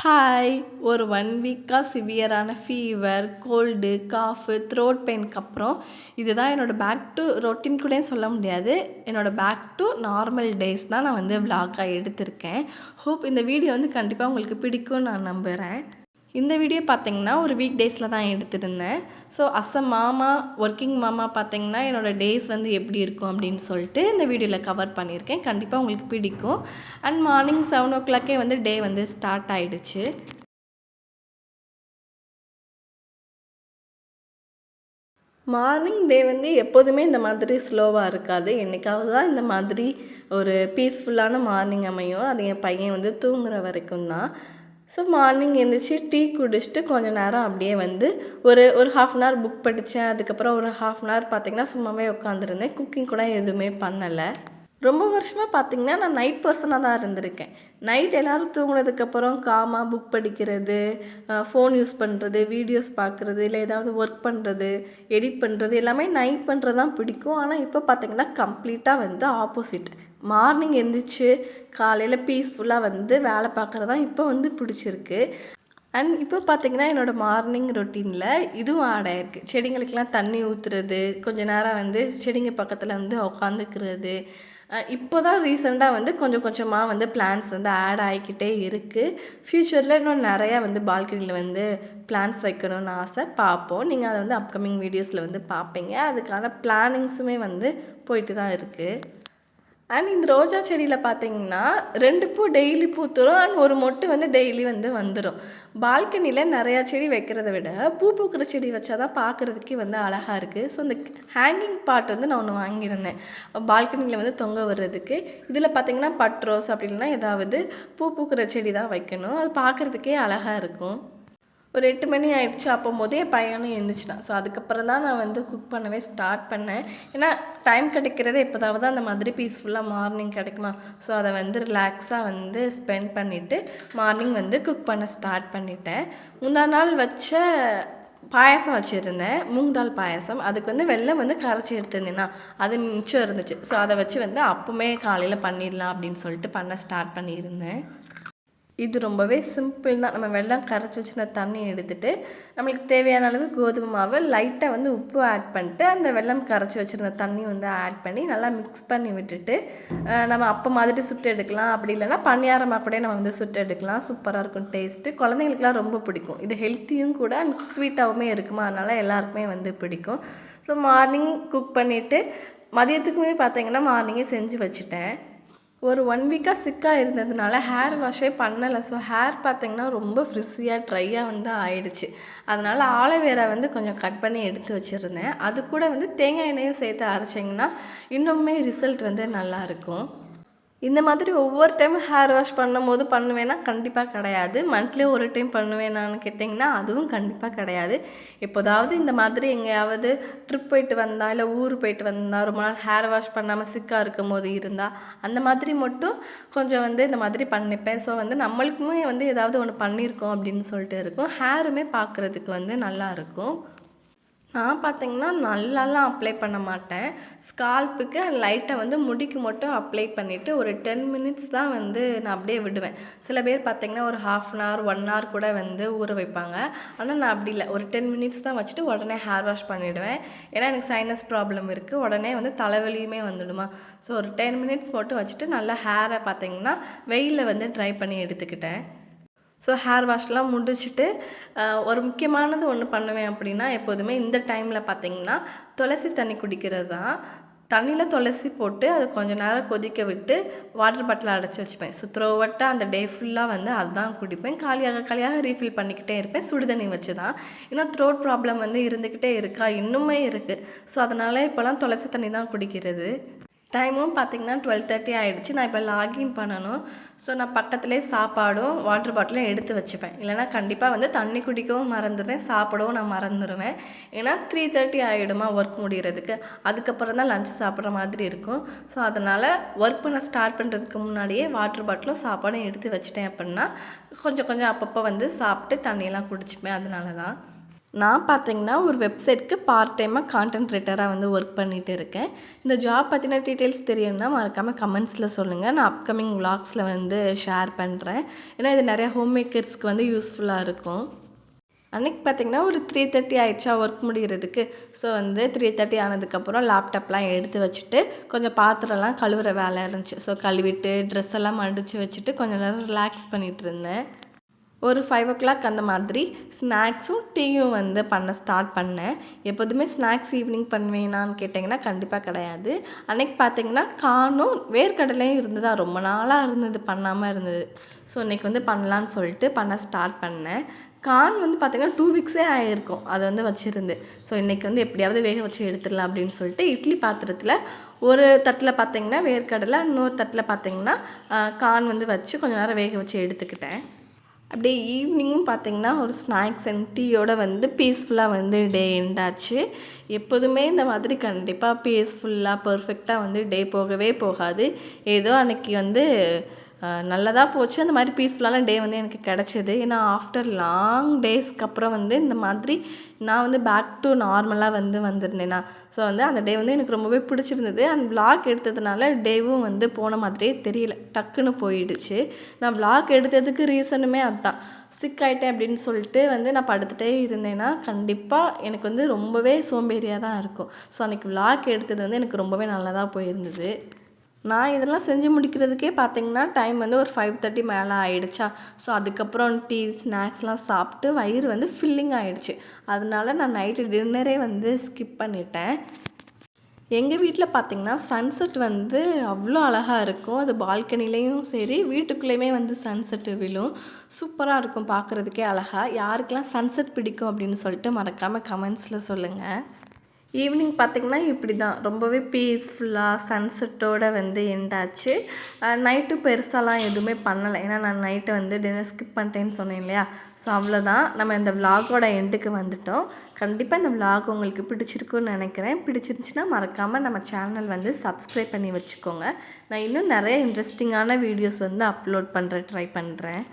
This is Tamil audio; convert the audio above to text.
ஹாய்! ஒரு 1 வீக்கா சிவியரான ஃபீவர், கோல்டு, காஃபு, த்ரோட் பெயினுக்கு அப்புறம் இதுதான் என்னோட பேக் டு ரொட்டீன் கூடயே சொல்ல முடியாது. என்னோட பேக் டு நார்மல் டேஸ் தான் நான் வந்து விளாகா எடுத்திருக்கேன். ஹோப் இந்த வீடியோ வந்து கண்டிப்பாக உங்களுக்கு பிடிக்கும்னு நான் நம்புகிறேன். இந்த வீடியோ பார்த்தீங்கன்னா ஒரு வீக் டேஸில் தான் எடுத்திருந்தேன். ஸோ அஸ் அ மாமா, ஒர்க்கிங் மாமா பார்த்தீங்கன்னா என்னோடய டேஸ் வந்து எப்படி இருக்கும் அப்படின்னு சொல்லிட்டு இந்த வீடியோவில் கவர் பண்ணியிருக்கேன். கண்டிப்பாக உங்களுக்கு பிடிக்கும். அண்ட் மார்னிங் 7:00 வந்து டே வந்து ஸ்டார்ட் ஆகிடுச்சு. மார்னிங் டே வந்து எப்போதுமே இந்த மாதிரி ஸ்லோவாக இருக்காது. என்றைக்காவது தான் இந்த மாதிரி ஒரு பீஸ்ஃபுல்லான மார்னிங் அமையும். அது என் பையன் வந்து தூங்குகிற வரைக்கும் தான். ஸோ மார்னிங் எழுந்திரிச்சி டீ குடிச்சிட்டு கொஞ்சம் நேரம் அப்படியே வந்து ஒரு 1/2 புக் படித்தேன். அதுக்கப்புறம் ஒரு 1/2 பார்த்திங்கன்னா சும்மாவே உட்காந்துருந்தேன். குக்கிங் கூட எதுவுமே பண்ணலை. ரொம்ப வருஷமாக பார்த்திங்கன்னா நான் நைட் பர்சனாக தான் இருந்திருக்கேன். நைட் எல்லோரும் தூங்கினதுக்கப்புறம் காமாக புக் படிக்கிறது, ஃபோன் யூஸ் பண்ணுறது, வீடியோஸ் பார்க்குறது, இல்லை ஏதாவது ஒர்க் பண்ணுறது, எடிட் பண்ணுறது எல்லாமே நைட் பண்ணுறது தான் பிடிக்கும். ஆனால் இப்போ பார்த்திங்கன்னா கம்ப்ளீட்டாக வந்து ஆப்போசிட். மார்னிங் எழுந்திரிச்சு காலையில் பீஸ்ஃபுல்லாக வந்து வேலை பார்க்குறது தான் இப்போ வந்து பிடிச்சிருக்கு. அண்ட் இப்போ பார்த்திங்கன்னா என்னோடய மார்னிங் ரொட்டீனில் இதுவும் ஆட் ஆகிருக்கு. செடிங்களுக்கெல்லாம் தண்ணி ஊற்றுறது, கொஞ்சம் நேரம் வந்து செடிங்க பக்கத்தில் வந்து உட்காந்துக்கிறது. இப்போ தான் ரீசெண்டாக வந்து கொஞ்சம் கொஞ்சமாக வந்து பிளான்ஸ் வந்து ஆட் ஆகிக்கிட்டே இருக்குது. ஃப்யூச்சரில் இன்னும் நிறையா வந்து பால்கனியில் வந்து பிளான்ஸ் வைக்கணும்னு ஆசை. பார்ப்போம். நீங்கள் அதை வந்து அப்கமிங் வீடியோஸில் வந்து பார்ப்பீங்க. அதுக்கான பிளானிங்ஸுமே வந்து போயிட்டு தான் இருக்குது. அண்ட் இந்த ரோஜா செடியில் பார்த்தீங்கன்னா 2 பூ டெய்லி பூத்துரும். அண்ட் ஒரு மொட்டு வந்து டெய்லி வந்து வந்துடும். பால்கனியில் நிறையா செடி வைக்கிறத விட பூ பூக்கிற செடி வச்சா தான் பார்க்குறதுக்கே வந்து அழகாக இருக்குது. ஸோ இந்த ஹேங்கிங் பாட் வந்து நான் ஒன்று வாங்கியிருந்தேன் பால்கனியில் வந்து தொங்க விடுறதுக்கு. இதில் பார்த்தீங்கன்னா பட் ரோஸ் அப்படி இல்லைன்னா ஏதாவது பூ பூக்கிற செடி தான் வைக்கணும். அது பார்க்குறதுக்கே அழகாக இருக்கும். ஒரு 8 மணி ஆகிடுச்சு. அப்போம்போதே என் பையனும் எழுந்திரிச்சிட்டான். ஸோ அதுக்கப்புறம் தான் நான் வந்து குக் பண்ணவே ஸ்டார்ட் பண்ணேன். ஏன்னா டைம் கிடைக்கிறதே எப்போதாவது அந்த மாதிரி பீஸ்ஃபுல்லாக மார்னிங் கிடைக்குமா. ஸோ அதை வந்து ரிலாக்ஸாக வந்து ஸ்பெண்ட் பண்ணிவிட்டு மார்னிங் வந்து குக் பண்ண ஸ்டார்ட் பண்ணிட்டேன். முந்தா நாள் வச்ச பாயாசம் வச்சுருந்தேன், மூங் தால் பாயாசம். அதுக்கு வந்து வெல்லம் வந்து கரைச்சி எடுத்திருந்தேன்னா அது மிச்சம் இருந்துச்சு. ஸோ அதை வச்சு வந்து அப்போவுமே காலையில் பண்ணிடலாம் அப்படின்னு சொல்லிட்டு பண்ண ஸ்டார்ட் பண்ணியிருந்தேன். இது ரொம்பவே சிம்பிள் தான். நம்ம வெல்லம் கரைச்சி வச்சுருந்த தண்ணி எடுத்துகிட்டு நம்மளுக்கு தேவையான அளவு கோதுமை மாவு, லைட்டாக வந்து உப்பு ஆட் பண்ணிட்டு அந்த வெல்லம் கரைச்சி வச்சுருந்த தண்ணி வந்து ஆட் பண்ணி நல்லா மிக்ஸ் பண்ணி விட்டுட்டு நம்ம அப்போ மாதிரி சுட்டு எடுக்கலாம். அப்படி இல்லைன்னா பணியாரமாக கூட நம்ம வந்து சுட்டு எடுக்கலாம். சூப்பராக இருக்கும் டேஸ்ட்டு. குழந்தைங்களுக்குலாம் ரொம்ப பிடிக்கும். இது ஹெல்த்தியும் கூட அண்ட் ஸ்வீட்டாகவுமே இருக்குமா, அதனால் எல்லாருக்குமே வந்து பிடிக்கும். ஸோ மார்னிங் குக் பண்ணிவிட்டு மதியத்துக்குமே பார்த்திங்கன்னா மார்னிங்கே செஞ்சு வச்சுட்டேன். ஒரு 1 வீக்காக சிக்காக இருந்ததுனால ஹேர் வாஷே பண்ணலை. ஸோ ஹேர் பார்த்திங்கன்னா ரொம்ப ஃப்ரிஸியாக ட்ரையாக வந்து ஆயிடுச்சு. அதனால் ஆலோவேரா வந்து கொஞ்சம் கட் பண்ணி எடுத்து வச்சுருந்தேன். அது கூட வந்து தேங்காய் எண்ணெயும் சேர்த்து அரைச்சிங்கன்னா இன்னுமே ரிசல்ட் வந்து நல்லாயிருக்கும். இந்த மாதிரி ஒவ்வொரு டைமும் ஹேர் வாஷ் பண்ணும்போது பண்ணுவேன்னா கண்டிப்பாக கிடையாது. மந்த்லி ஒரு டைம் பண்ணுவேனான்னு கேட்டிங்கன்னா அதுவும் கண்டிப்பாக கிடையாது. எப்போதாவது இந்த மாதிரி எங்கேயாவது ட்ரிப் போயிட்டு வந்தால், இல்லை ஊர் போயிட்டு வந்தால், ரொம்ப நாள் ஹேர் வாஷ் பண்ணாமல் சிக்காக இருக்கும் போது இருந்தால் அந்த மாதிரி மட்டும் கொஞ்சம் வந்து இந்த மாதிரி பண்ணிப்பேன். ஸோ வந்து நம்மளுக்குமே வந்து ஏதாவது ஒன்று பண்ணியிருக்கோம் அப்படின்னு சொல்லிட்டு இருக்கும். ஹேருமே பார்க்குறதுக்கு வந்து நல்லாயிருக்கும். நான் பார்த்திங்கன்னா நல்லாலாம் அப்ளை பண்ண மாட்டேன். ஸ்கால்ப்புக்கு லைட்டாக வந்து முடிக்கு மட்டும் அப்ளை பண்ணிவிட்டு ஒரு 10 மினிட்ஸ் தான் வந்து நான் அப்படியே விடுவேன். சில பேர் பார்த்திங்கன்னா ஒரு 1/2 1 ஹவர் கூட வந்து ஊற வைப்பாங்க. ஆனால் நான் அப்படி இல்லை. ஒரு 10 மினிட்ஸ் தான் வச்சுட்டு உடனே ஹேர் வாஷ் பண்ணிவிடுவேன். ஏன்னா எனக்கு சைனஸ் ப்ராப்ளம் இருக்குது. உடனே வந்து தலைவலியுமே வந்துடுமா. ஸோ ஒரு 10 மினிட்ஸ் மட்டும் வச்சுட்டு நல்லா ஹேரை பார்த்திங்கன்னா வெயிலில் வந்து ட்ரை பண்ணி எடுத்துக்கிட்டேன். ஸோ ஹேர் வாஷ்லாம் முடிச்சுட்டு ஒரு முக்கியமானது ஒன்று பண்ணுவேன் அப்படின்னா எப்போதுமே இந்த டைமில் பார்த்திங்கன்னா துளசி தண்ணி குடிக்கிறது தான். தண்ணியில் துளசி போட்டு அது கொஞ்சம் நேரம் கொதிக்க விட்டு வாட்டர் பாட்டில் அடைச்சி வச்சுப்பேன். ஸோ த்ரோவட்டாக அந்த டே ஃபுல்லாக வந்து அதுதான் குடிப்பேன். காலியாக ரீஃபில் பண்ணிக்கிட்டே இருப்பேன். சுடுதண்ணி வச்சு தான். ஏன்னா த்ரோட் ப்ராப்ளம் வந்து இருந்துக்கிட்டே இருக்கா, இன்னுமே இருக்குது. ஸோ அதனால் இப்போலாம் துளசி தண்ணி தான் குடிக்கிறது. டைமும் பார்த்திங்கன்னா 12:30 ஆகிடுச்சு. நான் இப்போ லாகின் பண்ணணும். ஸோ நான் பக்கத்துலேயே சாப்பாடும் வாட்டர் பாட்டிலும் எடுத்து வச்சுப்பேன். இல்லைனா கண்டிப்பாக வந்து தண்ணி குடிக்கவும் மறந்துடுவேன், சாப்பிடவும் நான் மறந்துடுவேன். ஏன்னா 3:30 ஆகிடுமா ஒர்க் முடிகிறதுக்கு. அதுக்கப்புறம் தான் லஞ்ச் சாப்பிட்ற மாதிரி இருக்கும். ஸோ அதனால் ஒர்க் பண்ண ஸ்டார்ட் பண்ணுறதுக்கு முன்னாடியே வாட்டர் பாட்டிலும் சாப்பாடும் எடுத்து வச்சுட்டேன் அப்படின்னா கொஞ்சம் கொஞ்சம் அப்பப்போ வந்து சாப்பிட்டு தண்ணியெல்லாம் குடிச்சுப்பேன். அதனால தான். நான் பார்த்தீங்கன்னா ஒரு வெப்சைட்க்கு பார்ட் டைமாக கான்டென்ட் ரைட்டராக வந்து ஒர்க் பண்ணிகிட்டு இருக்கேன். இந்த ஜாப் பற்றின டீட்டெயில்ஸ் தெரியணும்னா மறக்காமல் கமெண்ட்ஸில் சொல்லுங்கள். நான் அப்கமிங் விலாக்ஸில் வந்து ஷேர் பண்ணுறேன். ஏன்னா இது நிறையா ஹோம் மேக்கர்ஸ்க்கு வந்து யூஸ்ஃபுல்லாக இருக்கும். அன்றைக்கி பார்த்திங்கன்னா ஒரு 3:30 ஆயிடுச்சா ஒர்க் முடிகிறதுக்கு. ஸோ வந்து 3:30 ஆனதுக்கப்புறம் லேப்டாப்லாம் எடுத்து வச்சுட்டு கொஞ்சம் பாத்திரம்லாம் கழுவுற வேலை இருந்துச்சு. ஸோ கழுவிட்டு ட்ரெஸ் எல்லாம் மடித்து வச்சுட்டு கொஞ்சம் நேரம் ரிலாக்ஸ் பண்ணிகிட்டு இருந்தேன். ஒரு 5:00 அந்த மாதிரி ஸ்நாக்ஸும் டீயும் வந்து பண்ண ஸ்டார்ட் பண்ணேன். எப்போதுமே ஸ்நாக்ஸ் ஈவினிங் பண்ணுவேனான்னு கேட்டிங்கன்னா கண்டிப்பாக கிடையாது. அன்றைக்கி பார்த்திங்கன்னா கார்னும் வேர்க்கடலையும் இருந்ததா, ரொம்ப நாளாக இருந்தது பண்ணாமல் இருந்தது. ஸோ இன்றைக்கி வந்து பண்ணலான்னு சொல்லிட்டு பண்ண ஸ்டார்ட் பண்ணேன். கார்ன் வந்து பார்த்திங்கன்னா 2 வீக்ஸே ஆகிருக்கும் அதை வந்து வச்சுருந்து. ஸோ இன்றைக்கி வந்து எப்படியாவது வேக வச்சு எடுத்துடலாம் அப்படின்னு சொல்லிட்டு இட்லி பாத்திரத்தில் ஒரு தட்டில் பார்த்திங்கன்னா வேர்க்கடலை, இன்னொரு தட்டில் பார்த்திங்கன்னா கார்ன் வந்து வச்சு கொஞ்சம் நேரம் வேக வச்சு எடுத்துக்கிட்டேன். அப்படியே ஈவினிங்கும் பார்த்திங்கன்னா ஒரு ஸ்நாக்ஸ் அண்ட் டீயோடு வந்து பீஸ்ஃபுல்லாக வந்து டே எண்டாச்சு. எப்போதுமே இந்த மாதிரி கண்டிப்பாக பீஸ்ஃபுல்லாக பர்ஃபெக்டாக வந்து டே போகவே போகாது. ஏதோ அன்றைக்கி வந்து நல்லதாக போச்சு. அந்த மாதிரி பீஸ்ஃபுல்லான டே வந்து எனக்கு கிடச்சிது. ஏன்னா ஆஃப்டர் லாங் டேஸ்க்கு அப்புறம் வந்து இந்த மாதிரி நான் வந்து பேக் டு நார்மலாக வந்து வந்திருந்தேனா. ஸோ வந்து அந்த டே வந்து எனக்கு ரொம்பவே பிடிச்சிருந்தது. அண்ட் விலாக் எடுத்ததுனால டேவும் வந்து போன மாதிரியே தெரியல, டக்குன்னு போயிடுச்சு. நான் விலாக் எடுத்ததுக்கு ரீசனுமே அதுதான். சிக் ஆகிட்டேன் அப்படின்னு சொல்லிட்டு வந்து நான் படுத்துகிட்டே இருந்தேன்னா கண்டிப்பாக எனக்கு வந்து ரொம்பவே சோம்பேறியாக தான் இருக்கும். ஸோ அன்றைக்கி விலாக் எடுத்தது வந்து எனக்கு ரொம்பவே நல்லதாக போயிருந்தது. நான் இதெல்லாம் செஞ்சு முடிக்கிறதுக்கே பார்த்திங்கன்னா டைம் வந்து ஒரு 5:30 மேலே ஆகிடுச்சா. ஸோ அதுக்கப்புறம் டீ ஸ்நாக்ஸ்லாம் சாப்பிட்டு வயிறு வந்து ஃபில்லிங் ஆகிடுச்சு. அதனால நான் நைட்டு டின்னரே வந்து ஸ்கிப் பண்ணிட்டேன். எங்கள் வீட்டில் பார்த்திங்கன்னா சன்செட் வந்து அவ்வளோ அழகாக இருக்கும். அது பால்கனிலேயும் சரி வீட்டுக்குள்ளேயுமே வந்து சன்செட்டு விழும். சூப்பராக இருக்கும் பார்க்குறதுக்கே அழகாக. யாருக்கெல்லாம் சன்செட் பிடிக்கும் அப்படின்னு சொல்லிட்டு மறக்காமல் கமெண்ட்ஸில் சொல்லுங்கள். ஈவினிங் பார்த்திங்கன்னா இப்படி தான் ரொம்பவே பீஸ்ஃபுல்லாக சன்செட்டோடு வந்து எண்டாச்சு. நைட்டு பெருசாலாம் எதுவுமே பண்ணலை. ஏன்னா நான் நைட்டு வந்து டின்னர் ஸ்கிப் பண்ணிட்டேன்னு சொன்னேன் இல்லையா. ஸோ அவ்வளோதான், நம்ம இந்த விலாகோட எண்டுக்கு வந்துட்டோம். கண்டிப்பாக இந்த விலாக் உங்களுக்கு பிடிச்சிருக்குன்னு நினைக்கிறேன். பிடிச்சிருந்துச்சின்னா மறக்காமல் நம்ம சேனல் வந்து சப்ஸ்கிரைப் பண்ணி வச்சுக்கோங்க. நான் இன்னும் நிறைய இன்ட்ரெஸ்டிங்கான வீடியோஸ் வந்து அப்லோட் ட்ரை பண்ணுறேன்.